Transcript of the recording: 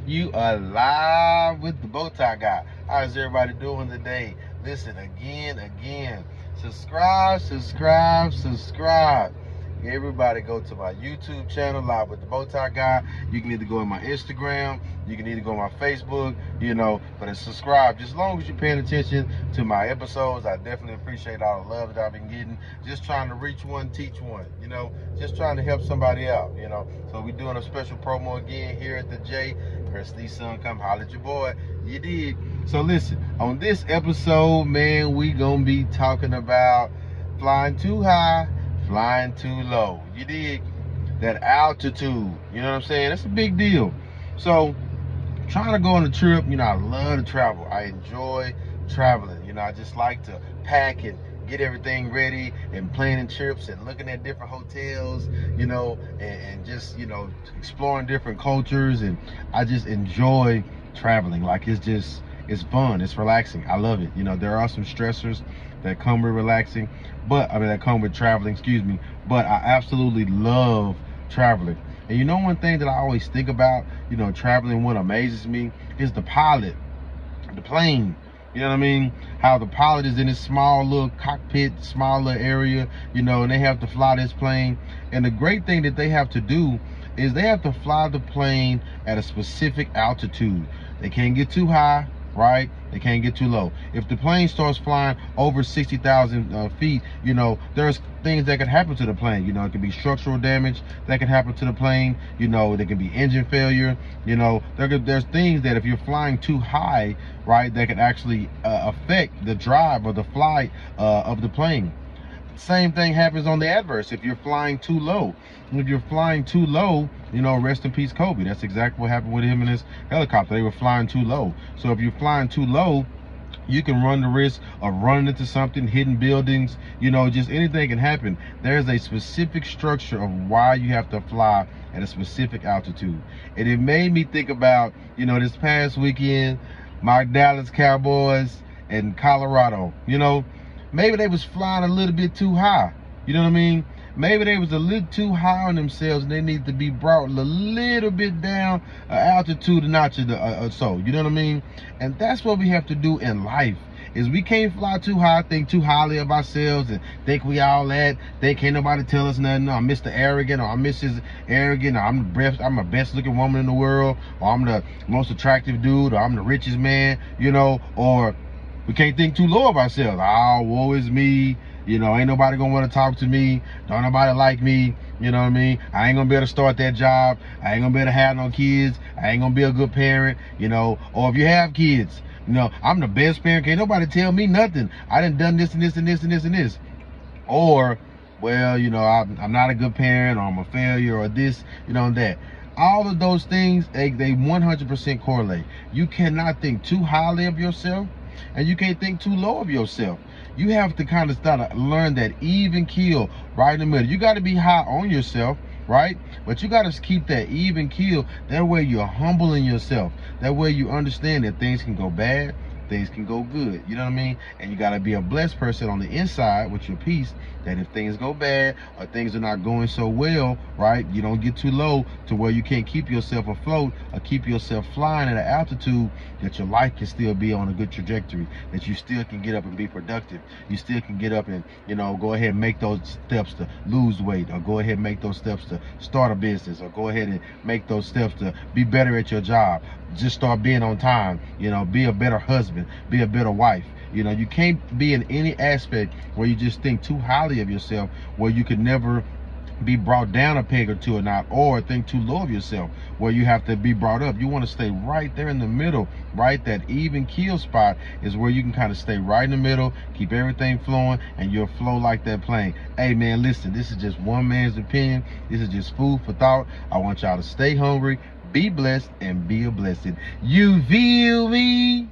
You are live with the bow tie guy. How's everybody doing today? Listen, again. Subscribe. Everybody go to my YouTube channel, Live with the Bow Tie Guy. You can either go on my Instagram, you can either go on my Facebook, but it's subscribe. Just as long as you're paying attention to my episodes, I definitely appreciate all the love that I've been getting. Just trying to reach one, teach one, just trying to help somebody out, So we're doing a special promo again here at the J. Presley Son, come holler at your boy. You did. So listen, on this episode, man, we gonna be talking about flying too high, flying too low. You dig? That altitude, you know what I'm saying? That's a big deal. So trying to go on a trip, I love to travel. I enjoy traveling. I just like to pack and get everything ready and planning trips and looking at different hotels, and just, exploring different cultures. And I just enjoy traveling. Like, it's fun, it's relaxing. I love it. There are some stressors that come with relaxing, that come with traveling, but I absolutely love traveling. And one thing that I always think about, traveling, what amazes me is the pilot, the plane. You know what I mean? How the pilot is in this small little cockpit, small little area, and they have to fly this plane. And the great thing that they have to do is they have to fly the plane at a specific altitude. They can't get too high, right? They can't get too low. If the plane starts flying over 60,000 feet, there's things that could happen to the plane. It could be structural damage that could happen to the plane. There could be engine failure. There's things that if you're flying too high, right, that could actually affect the drive or the flight of the plane. Same thing happens on the adverse if you're flying too low. If you're flying too low, rest in peace Kobe. That's exactly what happened with him and his helicopter. They were flying too low. So if you're flying too low, you can run the risk of running into something, hitting buildings, just anything can happen. There's a specific structure of why you have to fly at a specific altitude. And it made me think about, this past weekend, my Dallas Cowboys and Colorado, maybe they was flying a little bit too high. You know what I mean? Maybe they was a little too high on themselves and they need to be brought a little bit down altitude, a notch or so. You know what I mean? And that's what we have to do in life. Is we can't fly too high, think too highly of ourselves, and think we all that. Think can't nobody tell us nothing. I'm Mr. Arrogant, or I'm Mrs. Arrogant, or I'm the best looking woman in the world, or I'm the most attractive dude, or I'm the richest man, or we can't think too low of ourselves. Oh, woe is me. Ain't nobody gonna want to talk to me. Don't nobody like me. You know what I mean? I ain't gonna be able to start that job. I ain't gonna be able to have no kids. I ain't gonna be a good parent. Or if you have kids, I'm the best parent. Can't nobody tell me nothing. I done this and this and this and this and this. Or, well, I'm not a good parent, or I'm a failure, or this, that. All of those things, they 100% correlate. You cannot think too highly of yourself, and you can't think too low of yourself. You have to kind of start to learn that even keel right in the middle. You got to be high on yourself, right? But you got to keep that even keel. That way you're humbling yourself. That way you understand that things can go bad, things can go good. You know what I mean? And you got to be a blessed person on the inside with your peace, that if things go bad or things are not going so well, right, you don't get too low to where you can't keep yourself afloat or keep yourself flying at an altitude, that your life can still be on a good trajectory, that you still can get up and be productive. You still can get up and, go ahead and make those steps to lose weight, or go ahead and make those steps to start a business, or go ahead and make those steps to be better at your job. Just start being on time, be a better husband, be a better wife. You can't be in any aspect where you just think too highly of yourself, where you could never be brought down a peg or two or not, or think too low of yourself where you have to be brought up. You want to stay right there in the middle, right? That even keel spot is where you can kind of stay right in the middle, keep everything flowing, and you'll flow like that plane. Hey man, listen, this is just one man's opinion. This is just food for thought. I want y'all to stay hungry, be blessed, and be a blessing. You feel me?